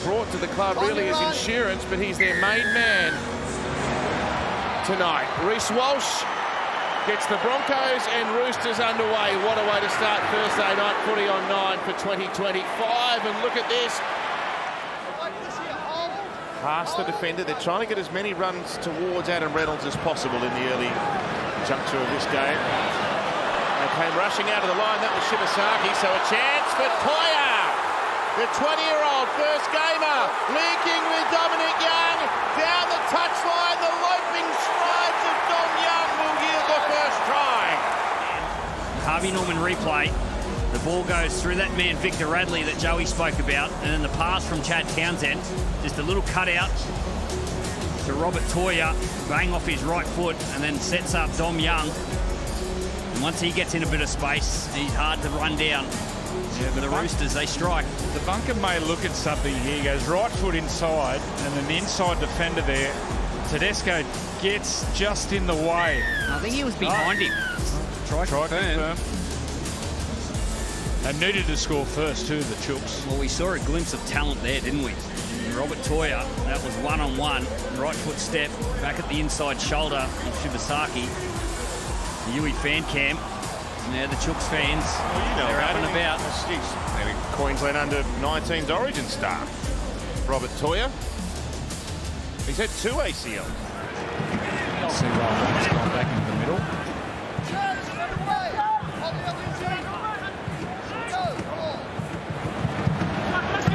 brought to the club really as insurance, but he's their main man tonight. Reece Walsh gets the Broncos and Roosters underway. What a way to start Thursday night footy on 9 for 2025. And look at this. Past the defender. They're trying to get as many runs towards Adam Reynolds as possible in the early juncture of this game. They came rushing out of the line. That was Shibasaki. So a chance for Toya. The 20-year-old first gamer linking with Dominic Young. Down the touchline. The loping strides of Dom Young will yield the first try. Harvey Norman replay. The ball goes through that man, Victor Radley, that Joey spoke about. And then the pass from Chad Townsend. Just a little cutout to Robert Toya. Bang off his right foot and then sets up Dom Young. And once he gets in a bit of space, he's hard to run down. Yeah, the Roosters, they strike. The bunker may look at something here. He goes right foot inside, and then the inside defender there, Tedesco gets just in the way. I think he was behind him. Try confirm. They needed to score first too, the Chooks. Well, we saw a glimpse of talent there, didn't we? Robert Toya, that was one-on-one. Right foot step, back at the inside shoulder of Shibasaki. The Yui fan camp. Now the Chooks fans, they're up and about. Maybe Queensland under-19s Origin star, Robert Toya. He's had 2 ACLs. See Rollins gone back into the middle.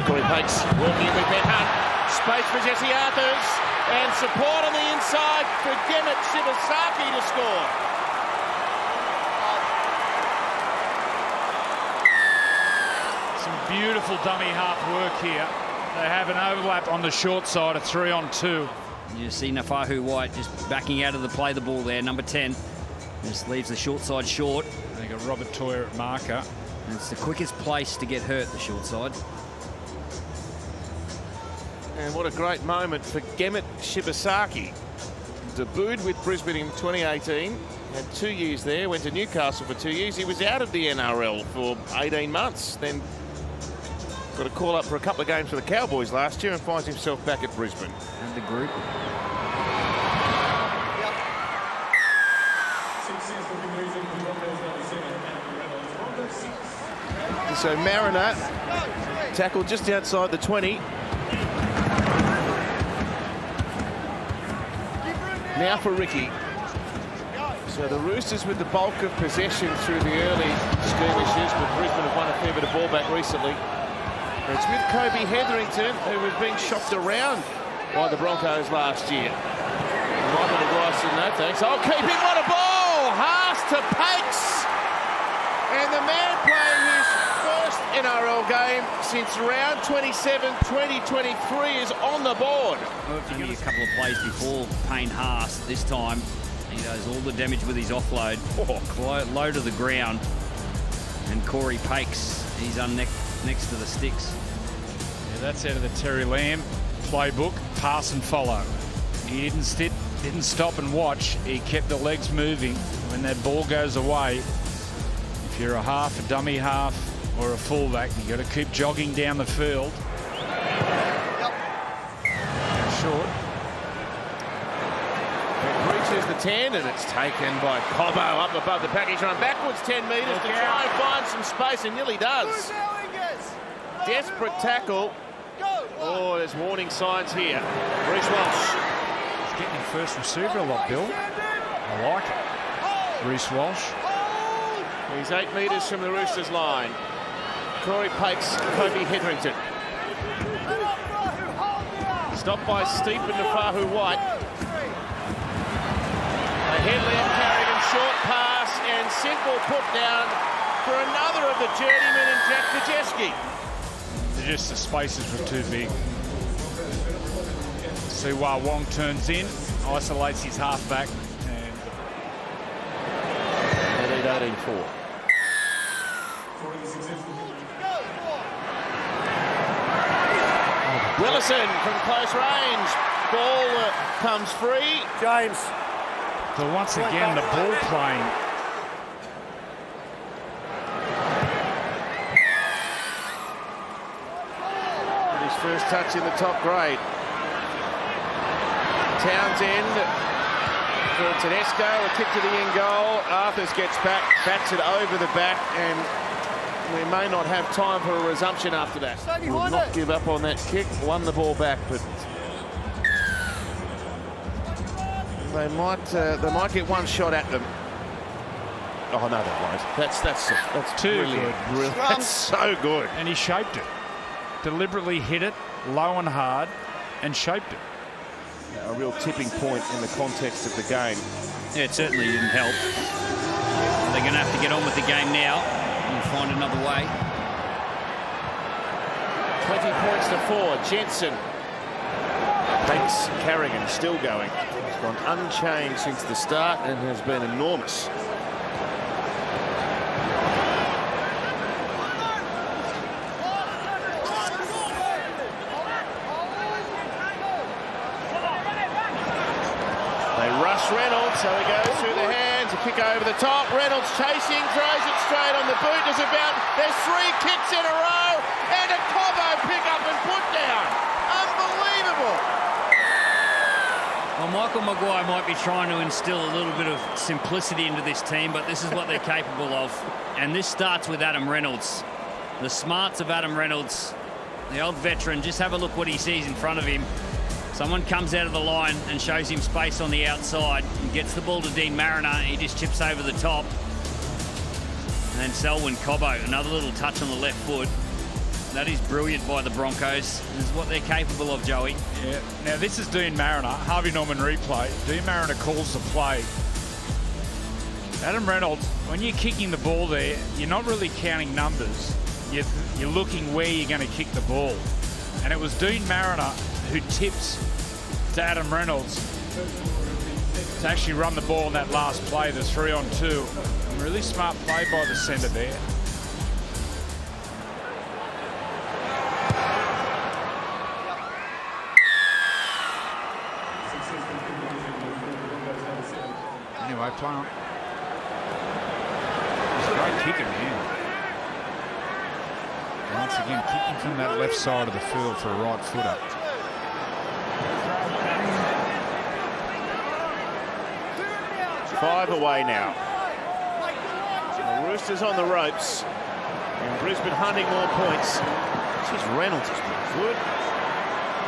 Corey Pakes working with Ben Hunt. Space for Jesse Arthurs. And support on the inside for Gemmet Shibasaki to score. Some beautiful dummy half work here. They have an overlap on the short side, a 3-on-2. You see Nafahu White just backing out of the play the ball there, number 10. Just leaves the short side short. They got Robert Toya at marker. And it's the quickest place to get hurt, the short side. And what a great moment for Gemmet Shibasaki. Debuted with Brisbane in 2018. Had 2 years there, went to Newcastle for 2 years. He was out of the NRL for 18 months. Then got a call up for a couple of games for the Cowboys last year and finds himself back at Brisbane. And the group. So Mariner tackled just outside the 20. Now for Ricky. So the Roosters with the bulk of possession through the early skirmishes, but Brisbane have won a fair bit of ball back recently. And it's with Kobe Hetherington, who was being shopped around by the Broncos last year. Michael Maguire, no thanks. Oh, keeping what a ball! Haas to Pakes. And the man playing his first NRL game since round 27, 2023 is on the board. Only a couple of plays before Payne Haas. This time he does all the damage with his offload. Low to the ground. And Corey Pakes, he's next to the sticks. Yeah, that's out of the Terry Lamb playbook, pass and follow. He didn't stop and watch. He kept the legs moving. When that ball goes away, if you're a half, a dummy half, or a fullback, you got to keep jogging down the field. Short. It reaches the 10 and it's taken by Cobbo up above the package run backwards 10 metres to try and find some space, and nearly does. Desperate tackle. Oh, there's warning signs here. Reece Walsh. He's getting first receiver a lot, Bill. I like it. Reece Walsh. He's 8 metres from the Roosters line. Corey Pakes, Kobe Hetherington. Stopped by Steep and Nafahu White. A Headlam carried him, short pass and simple put down for another of the journeymen and Jack Kajeski. Just the spaces were too big. See why Wong turns in, isolates his halfback. And they lead 18-4. Willison from close range. Ball comes free. James. So once again, the ball playing. His first touch in the top grade. Townsend for Tedesco, a kick to the in goal. Arthurs gets back, bats it over the back, and we may not have time for a resumption after that. Will not give up on that kick, won the ball back, but they might get one shot at them. Oh no, they won't. That's too brilliant. good. That's so good. And he shaped it. Deliberately hit it low and hard and shaped it. A real tipping point in the context of the game. Yeah, it certainly didn't help. They're going to have to get on with the game now and find another way. 20 points to 4. Jensen. Thanks. Carrigan still going. He's gone unchanged since the start and has been enormous. Reynolds, so he goes through the hands, a kick over the top. Reynolds chasing, throws it straight on the boot. There's 3 kicks in a row, and a Cobbo pick up and put down. Unbelievable. Well, Michael Maguire might be trying to instill a little bit of simplicity into this team, but this is what they're capable of. And this starts with Adam Reynolds. The smarts of Adam Reynolds, the old veteran. Just have a look what he sees in front of him. Someone comes out of the line and shows him space on the outside and gets the ball to Dean Mariner. He just chips over the top. And then Selwyn Cobbo, another little touch on the left foot. That is brilliant by the Broncos. This is what they're capable of, Joey. Yeah. Now this is Dean Mariner. Harvey Norman replay. Dean Mariner calls the play. Adam Reynolds, when you're kicking the ball there, you're not really counting numbers. You're looking where you're going to kick the ball. And it was Dean Mariner who tips to Adam Reynolds to actually run the ball in that last play, the 3-on-2. Really smart play by the centre there. Anyway, play on. He's a great kicker, man. Once again, kicking from that left side of the field for a right footer. 5 away now. The Roosters on the ropes. And Brisbane hunting more points. Jeez, Reynolds has been good.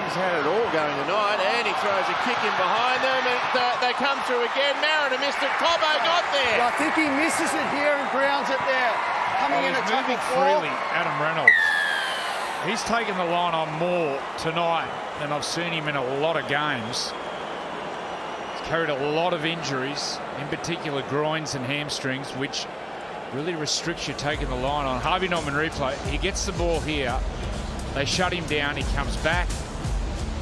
He's had it all going tonight, and he throws a kick in behind them, and they come through again. Mariner missed it. Cobbo got there. I think he misses it here and grounds it there. Coming in a tackle freely, Adam Reynolds. He's taken the line on more tonight than I've seen him in a lot of games. He's carried a lot of injuries, in particular groins and hamstrings, which really restricts you taking the line on. Harvey Norman replay. He gets the ball here. They shut him down. He comes back.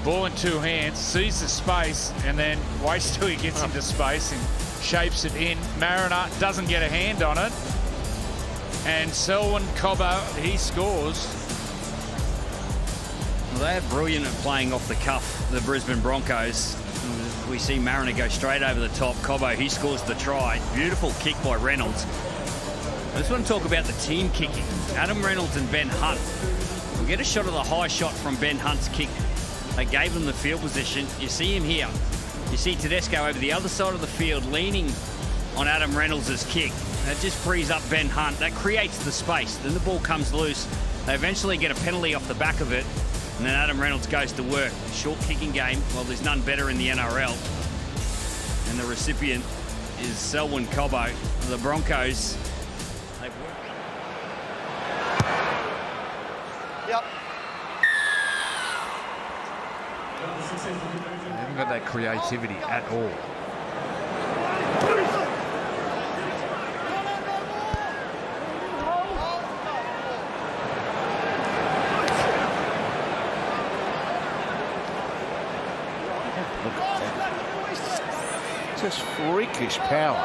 Ball in 2 hands, sees the space, and then waits till he gets into space and shapes it in. Mariner doesn't get a hand on it. And Selwyn Cobbo, he scores. Well, they are brilliant at playing off the cuff, the Brisbane Broncos. We see Mariner go straight over the top. Cobbo, he scores the try. Beautiful kick by Reynolds. I just want to talk about the team kicking. Adam Reynolds and Ben Hunt. We'll get a shot of the high shot from Ben Hunt's kick. They gave him the field position. You see him here. You see Tedesco over the other side of the field leaning on Adam Reynolds' kick. That just frees up Ben Hunt. That creates the space. Then the ball comes loose. They eventually get a penalty off the back of it. And then Adam Reynolds goes to work. Short kicking game. Well, there's none better in the NRL. And the recipient is Selwyn Cobbo. The Broncos. Yep. They haven't got that creativity at all. Just freakish power.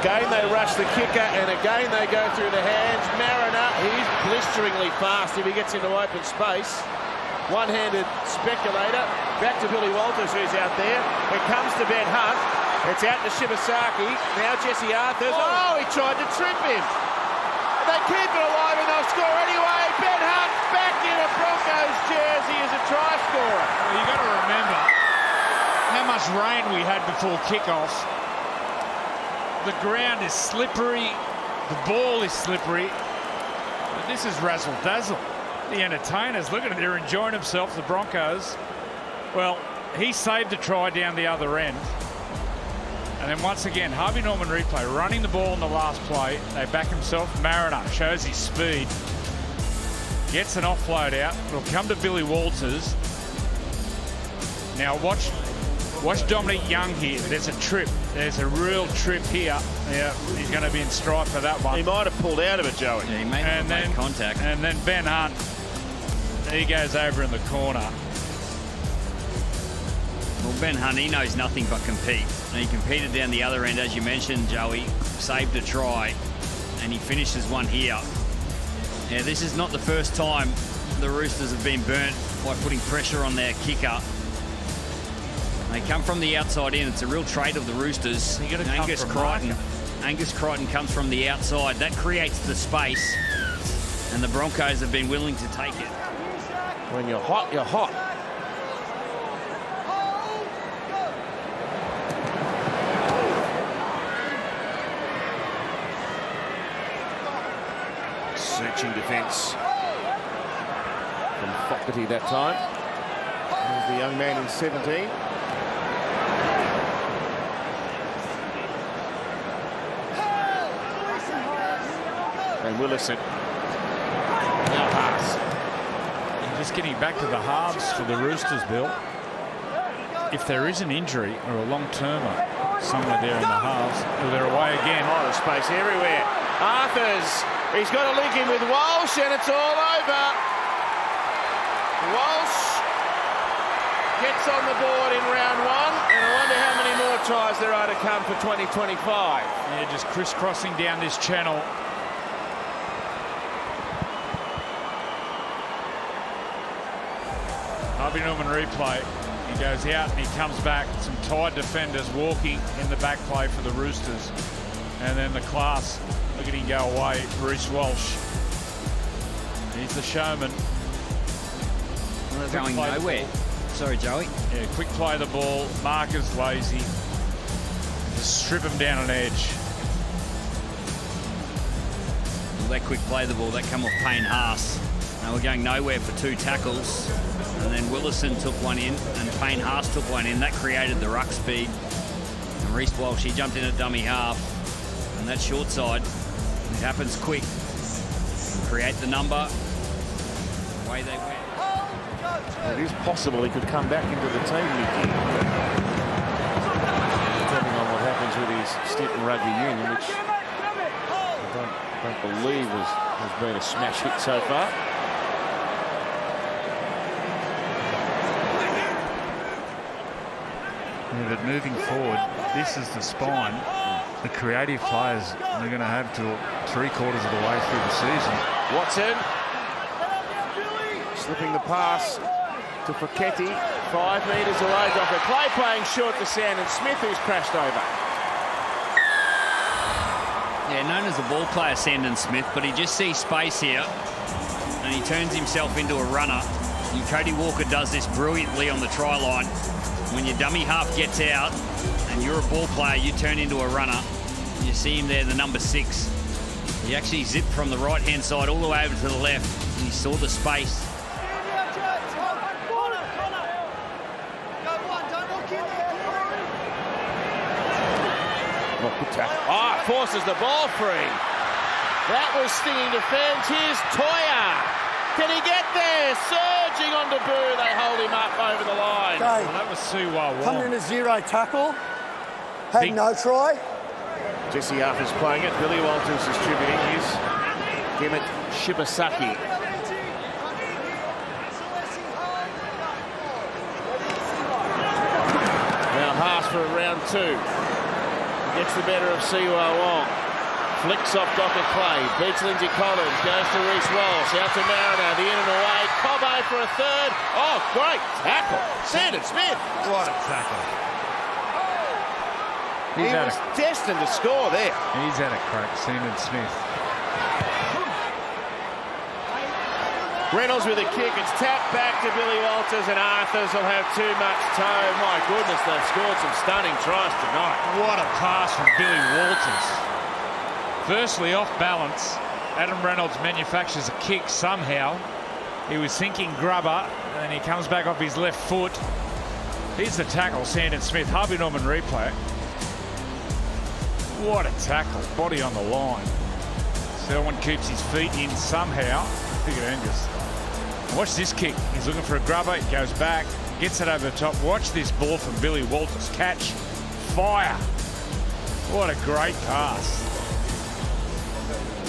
Again they rush the kicker, and again they go through the hands. Mariner, he's blisteringly fast if he gets into open space. One-handed speculator. Back to Billy Walters, who's out there. It comes to Ben Hunt. It's out to Shibasaki. Now Jesse Arthurs. Oh, he tried to trip him. They keep it alive and they'll score anyway. Ben Hunt. much rain we had before kickoff. The ground is slippery. The ball is slippery. But this is razzle-dazzle. The entertainers, look at it, they're enjoying themselves, the Broncos. Well, he saved a try down the other end. And then once again, Harvey Norman replay, running the ball in the last play. They back himself. Mariner shows his speed. Gets an offload out. It'll come to Billy Walters. Now watch Dominic Young here. There's a trip. There's a real trip here. Yeah, he's going to be in stripe for that one. He might have pulled out of it, Joey. Yeah, he made contact. And then Ben Hunt, he goes over in the corner. Well, Ben Hunt, he knows nothing but compete. And he competed down the other end, as you mentioned, Joey. Saved a try, and he finishes one here. Yeah, this is not the first time the Roosters have been burnt by putting pressure on their kicker. They come from the outside in. It's a real trait of the Roosters. Angus Crichton comes from the outside. That creates the space, and the Broncos have been willing to take it. When you're hot, you're hot. Searching defence from Fogarty that time. There's the young man in 17. And Willison. Now pass. And just getting back to the halves for the Roosters, Bill. If there is an injury or a long-termer somewhere there in the halves, well, they're away again. A lot of space everywhere. Arthurs. He's got to link in with Walsh, and it's all over. Walsh gets on the board in round one, and I wonder how many more tries there are to come for 2025. Yeah, just crisscrossing down this channel. Harvey Norman replay. He goes out and he comes back. Some tied defenders walking in the back play for the Roosters. And then the class. Look at him go away, Reece Walsh. He's the showman. Well, they're going nowhere. Sorry, Joey. Yeah, quick play the ball. Marker's lazy. Just strip him down an edge. Well, they quick play the ball. That come off Payne Haas. They were going nowhere for 2 tackles. And then Willison took one in, and Payne Haas took one in. That created the ruck speed. And Reece Walsh, he jumped in at dummy half. And that short side, it happens quick. Create the number. Away they went. It is possible he could come back into the team, Mickey. Depending on what happens with his stint in rugby union, which I don't believe has been a smash hit so far. Yeah, but moving forward, this is the spine. The creative players they're going to have till 3/4 of the way through the season. Watson slipping the pass to Foketi, 5 metres away. Docker Clay playing short to Sandon Smith, who's crashed over. Yeah, known as a ball player, Sandon Smith, but he just sees space here and he turns himself into a runner. And Cody Walker does this brilliantly on the try line. When your dummy half gets out and you're a ball player, you turn into a runner. You see him there, the number 6. He actually zipped from the right-hand side all the way over to the left, and he saw the space. Oh, forces the ball free. That was stinging defence. Here's Toya. Can he get there? Surging on debut. They hold him up over the line. Okay. Well, that was Siwa Wong. Coming in a 0 tackle. Had no try. Jesse Arthur's playing it. Billy Walters distributing his. Gimmet Shibasaki. Now Haas for round 2. Gets the better of Siwa Wong. Flicks off Docker Clay. Beats Lindsay Collins. Goes to Reece Walsh. Out to Mariner. The in and away. Cobbo for a third. Oh, great tackle. Sandon Smith. What a tackle. He was destined to score there. He's had a crack, Sandon Smith. Reynolds with a kick. It's tapped back to Billy Walters, and Arthurs will have too much toe. My goodness, they've scored some stunning tries tonight. What a pass from Billy Walters. Firstly, off balance. Adam Reynolds manufactures a kick somehow. He was thinking grubber, and he comes back off his left foot. Here's the tackle, Sandon Smith. Harvey Norman replay. What a tackle. Body on the line. Selwyn keeps his feet in somehow. Look at Angus. Watch this kick. He's looking for a grubber. He goes back, gets it over the top. Watch this ball from Billy Walters. Catch. Fire. What a great pass.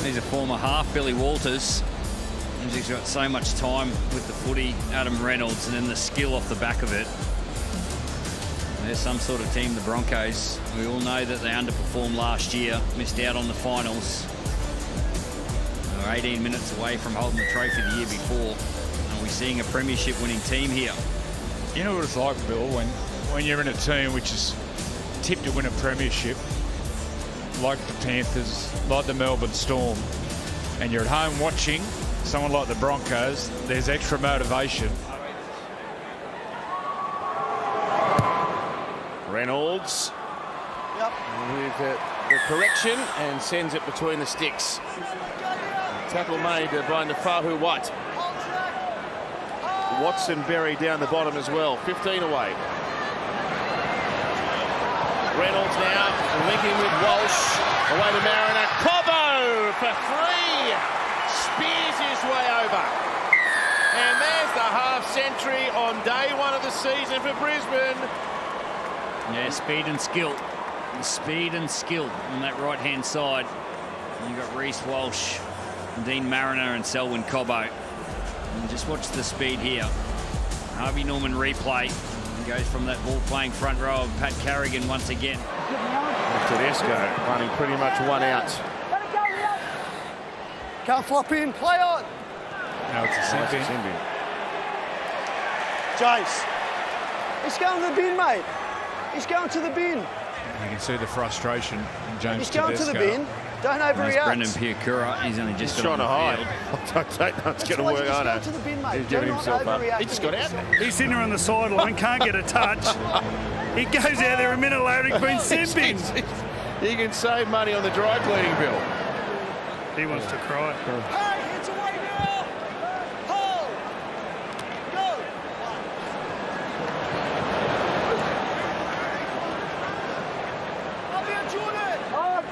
He's a former half, Billy Walters. And he's got so much time with the footy. Adam Reynolds, and then the skill off the back of it. They're some sort of team, the Broncos. We all know that they underperformed last year, missed out on the finals. They were 18 minutes away from holding the trophy the year before. And we're seeing a premiership winning team here. You know what it's like, Bill, when you're in a team which is tipped to win a premiership, like the Panthers, like the Melbourne Storm, and you're at home watching someone like the Broncos, there's extra motivation. Reynolds with the correction and sends it between the sticks. Tackle made by Nafahu White. Watson buried down the bottom as well. 15 away. Reynolds now linking with Walsh. Away to Mariner. Cobbo for 3. Spears his way over. And there's the half century on day 1 of the season for Brisbane. Yeah, speed and skill. Speed and skill on that right-hand side. And you've got Reece Walsh, Dean Mariner and Selwyn Cobbo. And just watch the speed here. Harvey Norman replay. He goes from that ball-playing front row of Pat Carrigan once again. Tedesco running pretty much 1 out. Can't flop in, play on. No, it's a sin bin. Jace, he's going to the bin, mate. He's going to the bin. You can see the frustration in James He's going Tedesco. to the bin. Don't There's overreact. Brendan Piakura. He's only just Trying to on the hide. field. I don't know it's going to Why work, just I go know. to the bin, mate. He's giving Do not himself up. overreact He just got out there. He's sitting there on the sideline, can't get a touch. He goes out there a minute later, he's been sin bin. He can save money on the dry cleaning bill. He wants to cry. Hey, it's away now. Hold. Go. Up here, Jordan. Up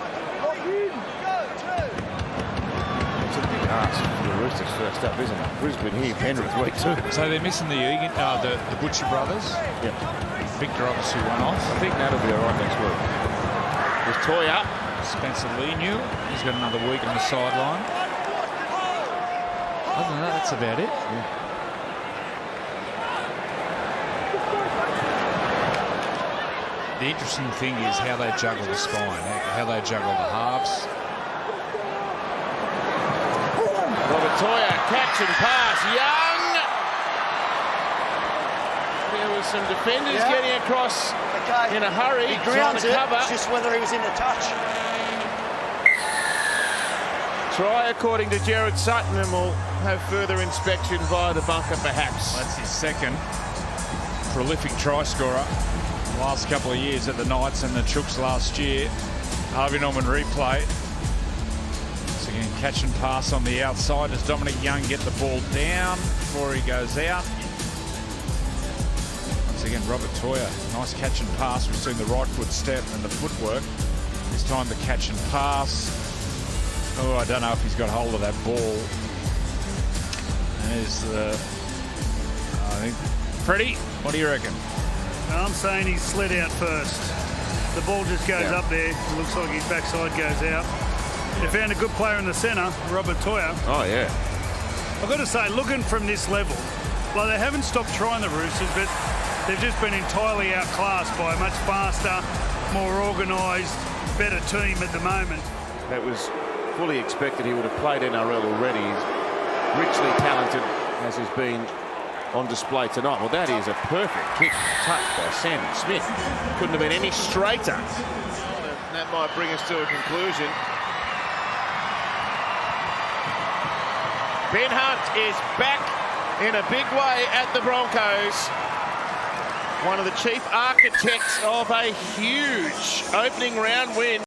in. Go, 2. It's a big ask for the Roosters first up, isn't it? Brisbane here, Penrith week 2. So they're missing the Butcher brothers. Yep. Victor obviously went off. I think that'll be all right next week. There's Toya. Spencer Leniu, he's got another week on the sideline. Other than that, that's about it. The interesting thing is how they juggle the spine, how they juggle the halves. Robert Toya, catch and pass. Young. There was some defenders getting across in a hurry, He trying grounds to it, cover. it's just whether he was in the touch. Try according to Jared Sutton, and we'll have further inspection via the bunker perhaps. That's his second prolific try scorer the last couple of years at the Knights and the Chooks last year. Harvey Norman replay. So again, catch and pass on the outside as Dominic Young get the ball down before he goes out. Once again, Robert Toya, nice catch and pass. We've seen the right foot step and the footwork. This time the catch and pass. Oh, I don't know if he's got hold of that ball. There's the, I think, Freddie, what do you reckon? I'm saying he's slid out first. The ball just goes up there. It looks like his backside goes out. They found a good player in the centre, Robert Toya. Oh, yeah. I've got to say, looking from this level, well, they haven't stopped trying the Roosters, but they've just been entirely outclassed by a much faster, more organised, better team at the moment. That was fully expected. He would have played NRL already. He's richly talented, as has been on display tonight. Well, that is a perfect kick touch by Sandon Smith. Couldn't have been any straighter. That might bring us to a conclusion. Ben Hunt is back in a big way at the Broncos. One of the chief architects of a huge opening round win.